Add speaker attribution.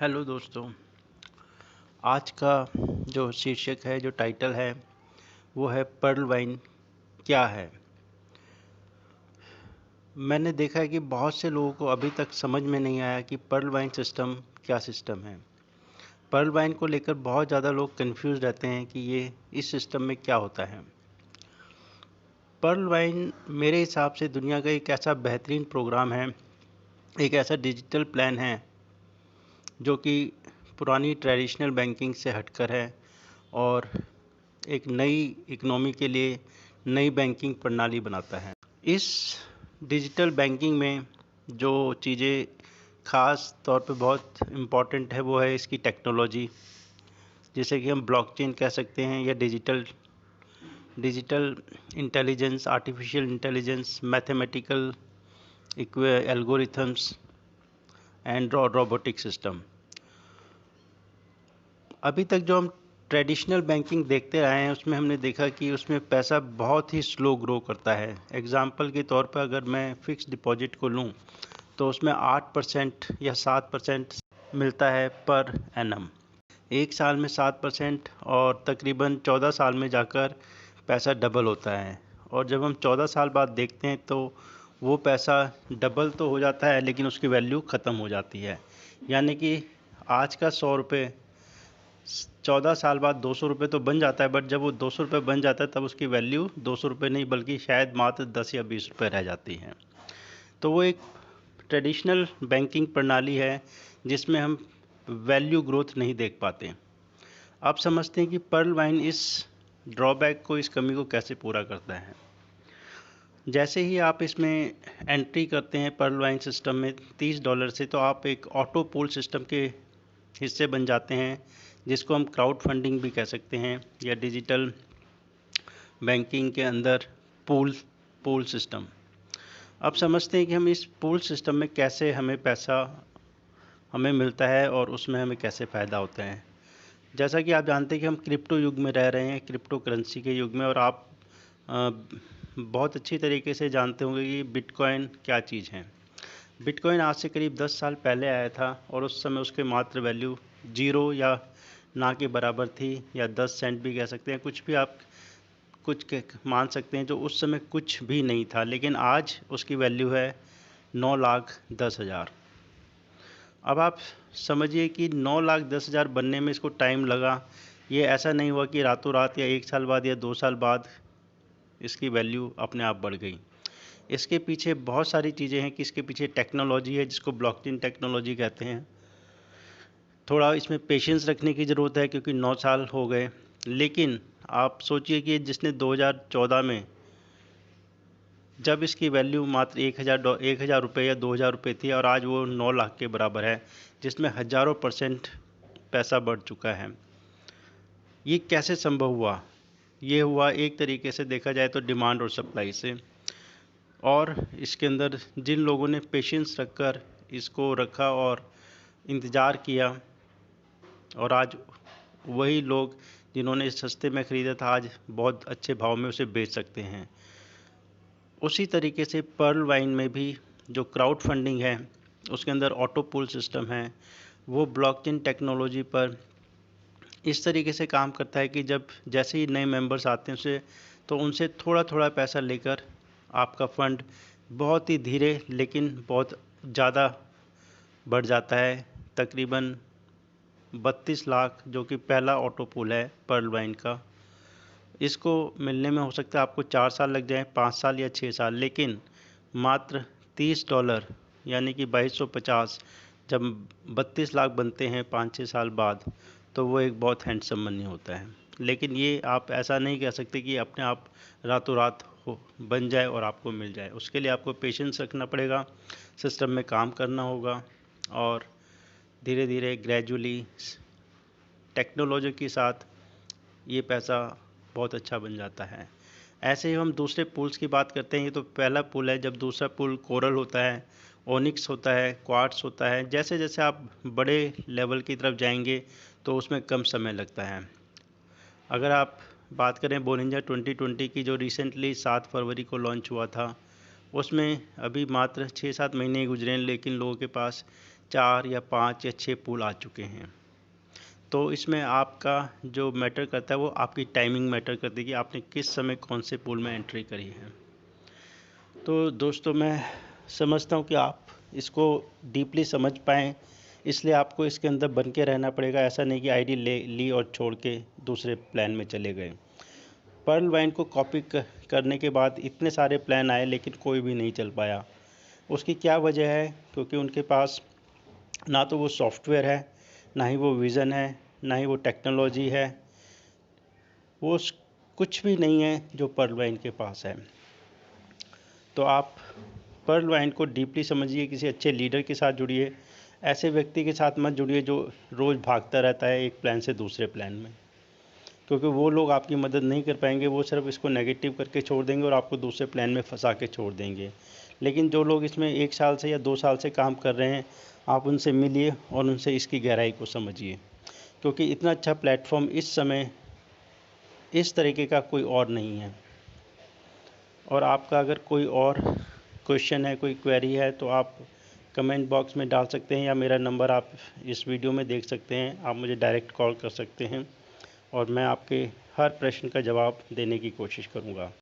Speaker 1: Hello दोस्तों। आज का जो शीर्षक है, जो टाइटल है, वो है पर्ल वाइन क्या है। मैंने देखा है कि बहुत से लोगों को अभी तक समझ में नहीं आया कि पर्ल वाइन सिस्टम क्या सिस्टम है। पर्ल वाइन को लेकर बहुत ज़्यादा लोग कंफ्यूज रहते हैं कि ये इस सिस्टम में क्या होता है। पर्ल वाइन मेरे हिसाब से दुनिया का एक ऐसा बेहतरीन प्रोग्राम है, एक ऐसा डिजिटल प्लान है जो कि पुरानी ट्रेडिशनल बैंकिंग से हटकर है और एक नई इकोनॉमी के लिए नई बैंकिंग प्रणाली बनाता है। इस डिजिटल बैंकिंग में जो चीज़ें ख़ास तौर पे बहुत इम्पॉर्टेंट है वो है इसकी टेक्नोलॉजी, जिसे कि हम ब्लॉकचेन कह सकते हैं, या digital digital intelligence, artificial intelligence, mathematical algorithms and robotic system. अभी तक जो हम ट्रेडिशनल बैंकिंग देखते आए हैं उसमें हमने देखा कि उसमें पैसा बहुत ही स्लो ग्रो करता है। एग्जाम्पल के तौर पर अगर मैं फ़िक्स डिपॉजिट को लूं तो उसमें 8% या 7% मिलता है पर एनम। एक साल में 7% और तकरीबन 14 साल में जाकर पैसा डबल होता है। और जब हम 14 साल बाद देखते हैं तो वो पैसा डबल तो हो जाता है लेकिन उसकी वैल्यू ख़त्म हो जाती है। यानी कि आज का 100 रुपये 14 साल बाद 200 रुपये तो बन जाता है, बट जब वो 200 रुपये बन जाता है तब उसकी वैल्यू 200 रुपये नहीं बल्कि शायद मात्र 10 या 20 रुपये रह जाती है। तो वो एक ट्रेडिशनल बैंकिंग प्रणाली है जिसमें हम वैल्यू ग्रोथ नहीं देख पाते। आप समझते हैं कि पर्ल वाइन इस ड्रॉबैक को, इस कमी को कैसे पूरा करता है। जैसे ही आप इसमें एंट्री करते हैं पर्ल वाइन सिस्टम में $30 से, तो आप एक ऑटो पूल सिस्टम के हिस्से बन जाते हैं, जिसको हम क्राउड फंडिंग भी कह सकते हैं, या डिजिटल बैंकिंग के अंदर पूल पूल सिस्टम। अब समझते हैं कि हम इस पूल सिस्टम में कैसे हमें पैसा हमें मिलता है और उसमें हमें कैसे फ़ायदा होता है। जैसा कि आप जानते हैं कि हम क्रिप्टो युग में रह रहे हैं, क्रिप्टो करेंसी के युग में, और आप बहुत अच्छी तरीके से जानते होंगे कि बिटकॉइन क्या चीज़ है। बिटकॉइन आज से करीब 10 साल पहले आया था और उस समय उसके मात्र वैल्यू 0 या ना के बराबर थी, या 10 सेंट भी कह सकते हैं, कुछ भी आप मान सकते हैं, जो उस समय कुछ भी नहीं था। लेकिन आज उसकी वैल्यू है 9,10,000। अब आप समझिए कि 9,10,000 बनने में इसको टाइम लगा। ये ऐसा नहीं हुआ कि रातों रात या 1 साल बाद या 2 साल बाद इसकी वैल्यू अपने आप बढ़ गई। इसके पीछे बहुत सारी चीज़ें हैं कि इसके पीछे टेक्नोलॉजी है जिसको ब्लॉकचेन टेक्नोलॉजी कहते हैं। थोड़ा इसमें पेशेंस रखने की ज़रूरत है क्योंकि 9 साल हो गए। लेकिन आप सोचिए कि जिसने 2014 में, जब इसकी वैल्यू मात्र 1,000 रुपये या 2,000 रुपये थी, और आज वो 9 लाख के बराबर है, जिसमें हज़ारों % पैसा बढ़ चुका है। ये कैसे संभव हुआ? ये हुआ एक तरीके से देखा जाए तो डिमांड और सप्लाई से। और इसके अंदर जिन लोगों ने पेशेंस रखकर इसको रखा और इंतज़ार किया, और आज वही लोग जिन्होंने सस्ते में ख़रीदा था आज बहुत अच्छे भाव में उसे बेच सकते हैं। उसी तरीके से पर्ल वाइन में भी जो क्राउड फंडिंग है उसके अंदर ऑटो पूल सिस्टम है, वो ब्लॉकचेन टेक्नोलॉजी पर इस तरीके से काम करता है कि जब जैसे ही नए मेंबर्स आते हैं उनसे थोड़ा थोड़ा पैसा लेकर आपका फ़ंड बहुत ही धीरे लेकिन बहुत ज़्यादा बढ़ जाता है। तकरीबन 32 लाख, जो कि पहला ऑटो पूल है पर्ल वाइन का, इसको मिलने में हो सकता है आपको 4 साल लग जाएं, 5 साल या 6 साल, लेकिन मात्र $30 यानी कि 2250 जब 32 लाख बनते हैं 5-6 साल बाद, तो वो एक बहुत हैंडसम मनी होता है। लेकिन ये आप ऐसा नहीं कह सकते कि अपने आप रातों रात हो बन जाए और आपको मिल जाए। उसके लिए आपको पेशेंस रखना पड़ेगा, सिस्टम में काम करना होगा, और धीरे धीरे ग्रेजुअली टेक्नोलॉजी के साथ ये पैसा बहुत अच्छा बन जाता है। ऐसे ही हम दूसरे पूल्स की बात करते हैं। ये तो पहला पूल है। जब दूसरा पूल कोरल होता है, ओनिक्स होता है, क्वार्ट्स होता है। जैसे जैसे आप बड़े लेवल की तरफ जाएंगे तो उसमें कम समय लगता है। अगर आप बात करें बोलिंजर 2020 की, जो रिसेंटली 7 फरवरी को लॉन्च हुआ था, उसमें अभी मात्र 6-7 महीने ही गुजरे हैं, लेकिन लोगों के पास 4 या 5 या 6 पूल आ चुके हैं। तो इसमें आपका जो मैटर करता है वो आपकी टाइमिंग मैटर करती है कि आपने किस समय कौन से पूल में एंट्री करी है। तो दोस्तों मैं समझता हूँ कि आप इसको डीपली समझ पाएँ, इसलिए आपको इसके अंदर बन के रहना पड़ेगा। ऐसा नहीं कि आईडी ली और छोड़ के दूसरे प्लान में चले गए। पर्ल वाइन को कॉपी करने के बाद इतने सारे प्लान आए लेकिन कोई भी नहीं चल पाया। उसकी क्या वजह है? क्योंकि उनके पास ना तो वो सॉफ्टवेयर है, ना ही वो विज़न है, ना ही वो टेक्नोलॉजी है, वो कुछ भी नहीं है जो पर्ल वाइन के पास है। तो आप पर्ल वाइन को डीपली समझिए, किसी अच्छे लीडर के साथ जुड़िए, ऐसे व्यक्ति के साथ मत जुड़िए जो रोज़ भागता रहता है एक प्लान से दूसरे प्लान में, क्योंकि वो लोग आपकी मदद नहीं कर पाएंगे। वो सिर्फ इसको नेगेटिव करके छोड़ देंगे और आपको दूसरे प्लान में फंसा के छोड़ देंगे। लेकिन जो लोग इसमें 1 साल से या 2 साल से काम कर रहे हैं, आप उनसे मिलिए और उनसे इसकी गहराई को समझिए, क्योंकि इतना अच्छा प्लेटफॉर्म इस समय इस तरीके का कोई और नहीं है। और आपका अगर कोई और क्वेश्चन है, कोई क्वेरी है, तो आप कमेंट बॉक्स में डाल सकते हैं या मेरा नंबर आप इस वीडियो में देख सकते हैं। आप मुझे डायरेक्ट कॉल कर सकते हैं और मैं आपके हर प्रश्न का जवाब देने की कोशिश करूँगा।